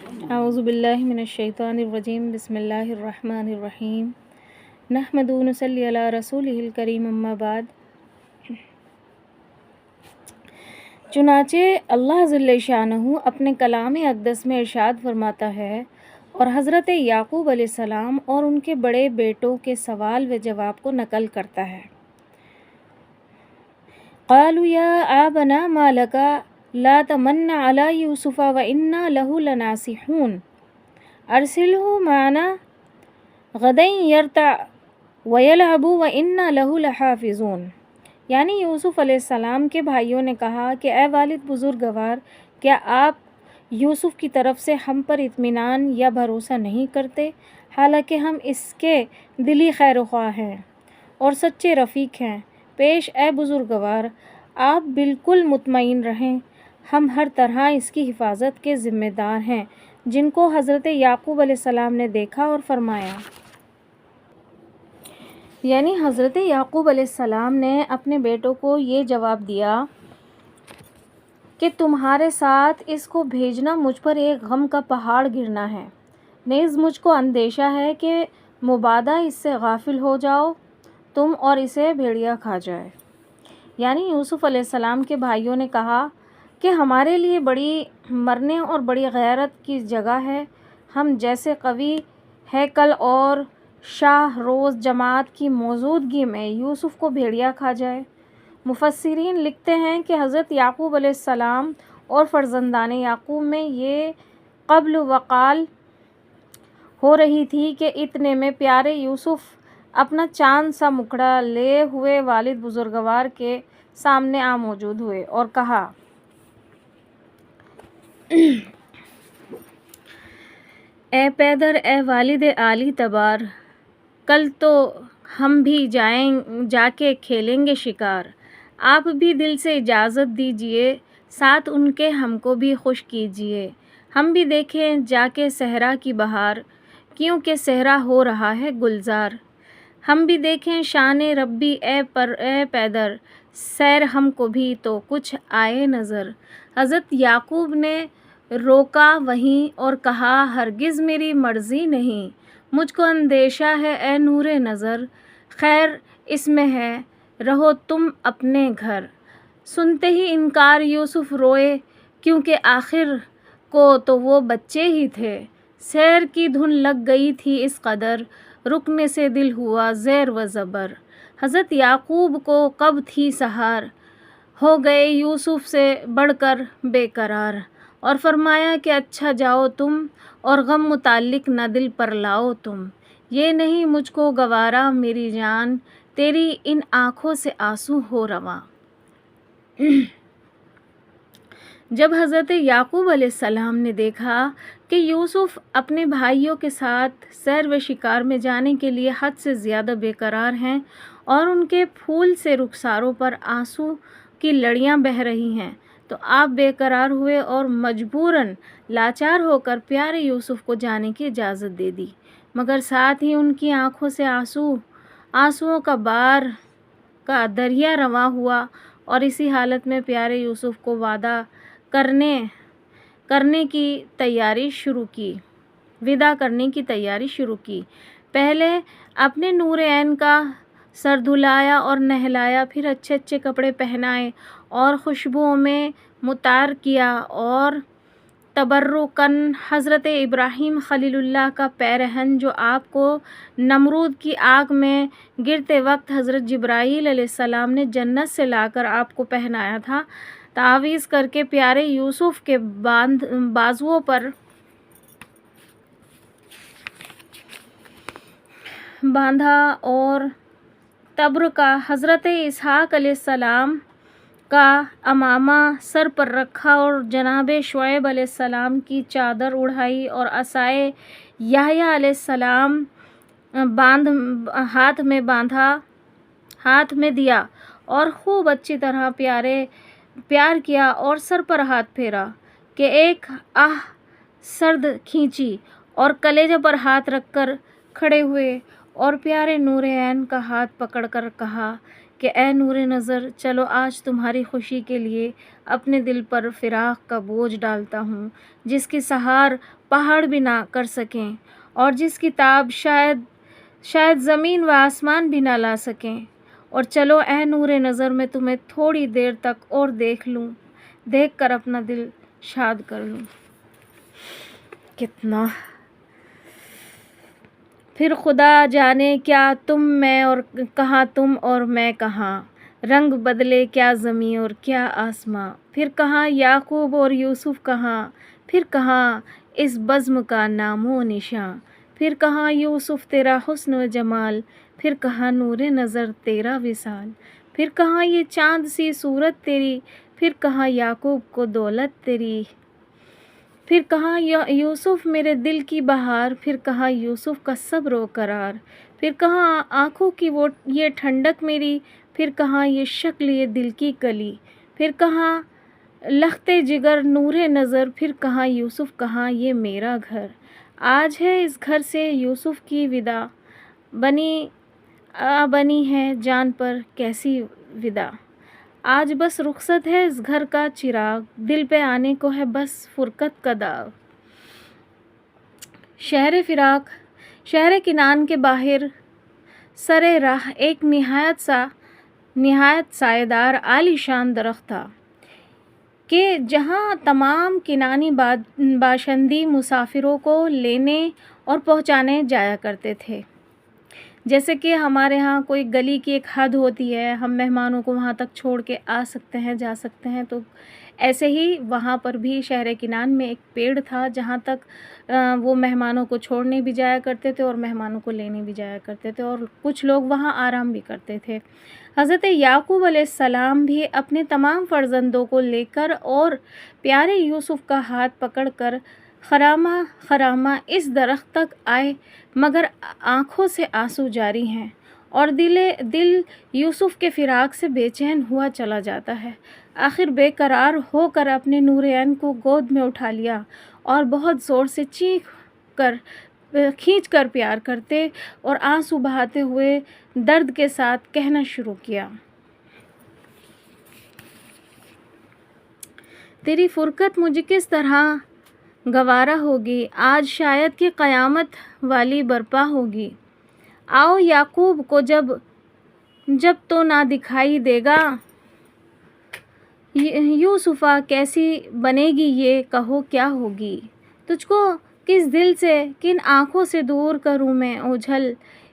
اعوذ باللہ من الشیطان الرجیم بسم اللہ الرحمن الرحیم نحمد و نصلی علی رسولہ الکریم اما بعد۔ چنانچہ اللہ جل شانہ اپنے کلام اقدس میں ارشاد فرماتا ہے اور حضرت یعقوب علیہ السلام اور ان کے بڑے بیٹوں کے سوال و جواب کو نقل کرتا ہے۔ قالوا یا آبنا ما لک لا تمن علی یوسف وإنا له لناصحون ارسلہ معنا غدا یرتع ویلعب وإنا له لحافظون۔ یعنی یوسف علیہ السلام کے بھائیوں نے کہا کہ اے والد بزرگوار، کیا آپ یوسف کی طرف سے ہم پر اطمینان یا بھروسہ نہیں کرتے، حالانکہ ہم اس کے دلی خیر خواہ ہیں اور سچے رفیق ہیں۔ پیش اے بزرگوار، آپ بالکل مطمئن رہیں، ہم ہر طرح اس کی حفاظت کے ذمہ دار ہیں۔ جن کو حضرت یعقوب علیہ السلام نے دیکھا اور فرمایا۔ یعنی حضرت یعقوب علیہ السلام نے اپنے بیٹوں کو یہ جواب دیا کہ تمہارے ساتھ اس کو بھیجنا مجھ پر ایک غم کا پہاڑ گرنا ہے، نیز مجھ کو اندیشہ ہے کہ مبادا اس سے غافل ہو جاؤ تم اور اسے بھیڑیا کھا جائے۔ یعنی یوسف علیہ السلام کے بھائیوں نے کہا کہ ہمارے لیے بڑی مرنے اور بڑی غیرت کی جگہ ہے، ہم جیسے قوی ہیکل اور شاہ روز جماعت کی موجودگی میں یوسف کو بھیڑیا کھا جائے۔ مفسرین لکھتے ہیں کہ حضرت یعقوب علیہ السلام اور فرزندان یعقوب میں یہ قبل وقال ہو رہی تھی کہ اتنے میں پیارے یوسف اپنا چاند سا مکھڑا لیے ہوئے والد بزرگوار کے سامنے آ موجود ہوئے اور کہا، اے پیدر، اے والد عالی تبار، کل تو ہم بھی جا کے کھیلیں گے شکار، آپ بھی دل سے اجازت دیجئے، ساتھ ان کے ہم کو بھی خوش کیجئے، ہم بھی دیکھیں جا کے صحرا کی بہار، کیونکہ صحرا ہو رہا ہے گلزار، ہم بھی دیکھیں شان ربی اے پیدر، سیر ہم کو بھی تو کچھ آئے نظر۔ حضرت یعقوب نے روکا وہیں اور کہا، ہرگز میری مرضی نہیں، مجھ کو اندیشہ ہے اے نور نظر، خیر اس میں ہے رہو تم اپنے گھر۔ سنتے ہی انکار یوسف روئے، کیونکہ آخر کو تو وہ بچے ہی تھے، سیر کی دھن لگ گئی تھی اس قدر، رکنے سے دل ہوا زیر و زبر۔ حضرت یعقوب کو کب تھی سحر، ہو گئے یوسف سے بڑھ کر بے قرار، اور فرمایا کہ اچھا جاؤ تم اور غم متعلق نہ دل پر لاؤ تم، یہ نہیں مجھ کو گوارا میری جان، تیری ان آنکھوں سے آنسو ہو رواں۔ جب حضرت یعقوب علیہ السلام نے دیکھا کہ یوسف اپنے بھائیوں کے ساتھ سیر و شکار میں جانے کے لیے حد سے زیادہ بے قرار ہیں اور ان کے پھول سے رخساروں پر آنسو کی لڑیاں بہہ رہی ہیں، تو آپ بے قرار ہوئے اور مجبوراً لاچار ہو کر پیارے یوسف کو جانے کی اجازت دے دی، مگر ساتھ ہی ان کی آنکھوں سے آنسوؤں کا بار کا دریا رواں ہوا، اور اسی حالت میں پیارے یوسف کو وعدہ کرنے کی تیاری شروع کی، ودا کرنے کی تیاری شروع کی۔ پہلے اپنے نور عین کا سر دھلایا اور نہلایا، پھر اچھے اچھے کپڑے پہنائے اور خوشبوؤں میں مطار کیا، اور تبرکاً حضرت ابراہیم خلیل اللہ کا پیرہن جو آپ کو نمرود کی آگ میں گرتے وقت حضرت جبرائیل علیہ السلام نے جنت سے لا کر آپ کو پہنایا تھا، تعویذ کر کے پیارے یوسف کے بازوؤں پر باندھا، اور تبرکہ حضرت اسحاق علیہ السلام کا عمامہ سر پر رکھا اور جناب شعیب علیہ السلام کی چادر اڑائی اور عصائے یحییٰ علیہ السلام ہاتھ میں دیا اور خوب اچھی طرح پیار کیا اور سر پر ہاتھ پھیرا کہ ایک آہ سرد کھینچی اور کلیجے پر ہاتھ رکھ کر کھڑے ہوئے اور پیارے نور عین کا ہاتھ پکڑ کر کہا کہ اے نور نظر، چلو آج تمہاری خوشی کے لیے اپنے دل پر فراق کا بوجھ ڈالتا ہوں، جس کی سہار پہاڑ بھی نہ کر سکیں اور جس کی تاب شاید زمین و آسمان بھی نہ لا سکیں۔ اور چلو اے نور نظر، میں تمہیں تھوڑی دیر تک اور دیکھ کر اپنا دل شاد کر لوں۔ کتنا پھر خدا جانے کیا تم میں اور کہاں تم اور میں کہاں، رنگ بدلے کیا زمین اور کیا آسماں، پھر کہاں یعقوب اور یوسف کہاں، پھر کہاں اس بزم کا نام و نشاں، پھر کہاں یوسف تیرا حسن و جمال، پھر کہاں نور نظر تیرا وصال، پھر کہاں یہ چاند سی صورت تیری، پھر کہاں یعقوب کو دولت تیری، پھر کہاں یوسف میرے دل کی بہار، پھر کہاں یوسف کا صبر و قرار، پھر کہاں آنکھوں کی یہ ٹھنڈک میری، پھر کہاں یہ شکل یہ دل کی کلی، پھر کہاں لختے جگر نور نظر، پھر کہاں یوسف کہاں یہ میرا گھر۔ آج ہے اس گھر سے یوسف کی ودا، بنی ہے جان پر کیسی ودا، آج بس رخصت ہے اس گھر کا چراغ، دل پہ آنے کو ہے بس فرقت کا داغ۔ شہر فراق، شہر کنعان کے باہر سرے راہ ایک نہایت سایہ دار عالی شان درخت تھا کہ جہاں تمام کنعانی باشندی مسافروں کو لینے اور پہنچانے جایا کرتے تھے۔ جیسے کہ ہمارے ہاں کوئی گلی کی ایک حد ہوتی ہے، ہم مہمانوں کو وہاں تک چھوڑ کے آ سکتے ہیں، جا سکتے ہیں، تو ایسے ہی وہاں پر بھی شہر کنعان میں ایک پیڑ تھا جہاں تک وہ مہمانوں کو چھوڑنے بھی جایا کرتے تھے اور مہمانوں کو لینے بھی جایا کرتے تھے، اور کچھ لوگ وہاں آرام بھی کرتے تھے۔ حضرت یعقوب علیہ السلام بھی اپنے تمام فرزندوں کو لے کر اور پیارے یوسف کا ہاتھ پکڑ کر خرامہ اس درخت تک آئے، مگر آنکھوں سے آنسو جاری ہیں اور دل یوسف کے فراق سے بے چین ہوا چلا جاتا ہے۔ آخر بے قرار ہو کر اپنے نور عین کو گود میں اٹھا لیا اور بہت زور سے کھینچ کر پیار کرتے اور آنسو بہاتے ہوئے درد کے ساتھ کہنا شروع کیا، تیری فرقت مجھے کس طرح گوارا ہوگی، آج شاید کہ قیامت والی برپا ہوگی، آؤ یعقوب کو جب تو نہ دکھائی دے گا، یوسفا کیسی بنے گی یہ کہو کیا ہوگی، تجھ کو کس دل سے کن آنکھوں سے دور کروں میں اوجھل،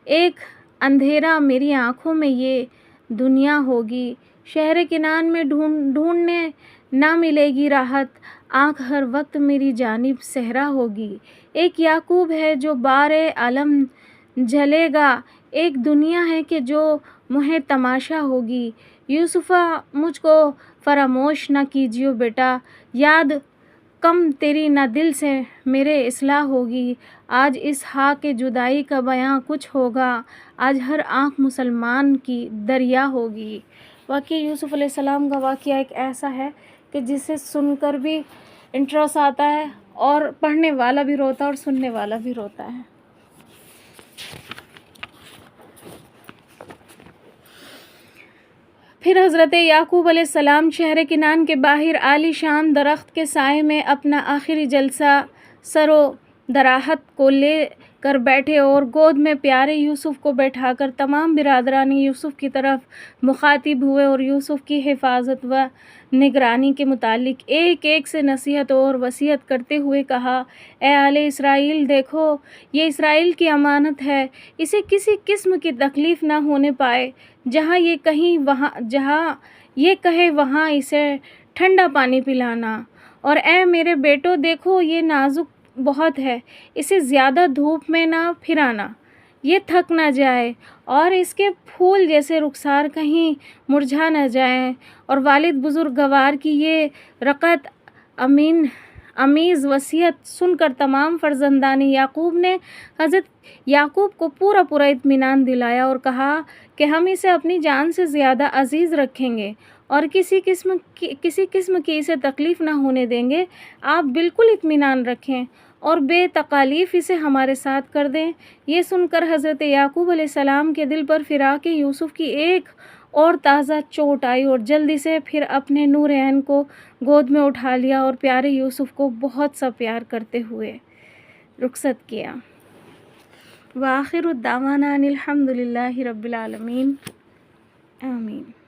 ایک اندھیرا میری آنکھوں میں یہ دنیا ہوگی، شہر کنعان میں ڈھونڈنے نہ ملے گی راحت، آنکھ ہر وقت میری جانب صحرا ہوگی، ایک یعقوب ہے جو بار عالم جھلے گا، ایک دنیا ہے کہ جو مہے تماشا ہوگی، یوسفا مجھ کو فراموش نہ کیجیو بیٹا، یاد کم تیری نہ دل سے میرے اصلاح ہوگی، آج اس ہاک جدائی کا بیاں کچھ ہوگا، آج ہر آنکھ مسلمان کی دریا ہوگی۔ واقعی یوسف علیہ السلام کا واقعہ ایک ایسا ہے کہ جسے سن کر بھی انٹرسٹ آتا ہے اور پڑھنے والا بھی روتا ہے اور سننے والا بھی روتا ہے۔ پھر حضرت یعقوب علیہ السلام شہر کنعان کے باہر عالی شان درخت کے سائے میں اپنا آخری جلسہ سر و دراحت کو لے کر بیٹھے اور گود میں پیارے یوسف کو بیٹھا کر تمام برادران یوسف کی طرف مخاطب ہوئے اور یوسف کی حفاظت و نگرانی کے متعلق ایک ایک سے نصیحت اور وصیت کرتے ہوئے کہا، اے آل اسرائیل، دیکھو یہ اسرائیل کی امانت ہے، اسے کسی قسم کی تکلیف نہ ہونے پائے، جہاں یہ کہے وہاں اسے ٹھنڈا پانی پلانا، اور اے میرے بیٹو دیکھو یہ نازک بہت ہے، اسے زیادہ دھوپ میں نہ پھرانا، یہ تھک نہ جائے اور اس کے پھول جیسے رخسار کہیں مرجھا نہ جائیں، اور والد بزرگ گوار کی یہ رقت امیز وصیت سن کر تمام فرزندان یعقوب نے حضرت یعقوب کو پورا اطمینان دلایا اور کہا کہ ہم اسے اپنی جان سے زیادہ عزیز رکھیں گے اور کسی قسم کی اسے تکلیف نہ ہونے دیں گے، آپ بالکل اطمینان رکھیں اور بے تکالیف اسے ہمارے ساتھ کر دیں۔ یہ سن کر حضرت یعقوب علیہ السلام کے دل پر فراق یوسف کی ایک اور تازہ چوٹ آئی اور جلدی سے پھر اپنے نور عین کو گود میں اٹھا لیا اور پیارے یوسف کو بہت سا پیار کرتے ہوئے رخصت کیا۔ وآخر الدعوانا ان الحمد للہ رب العالمین، آمین۔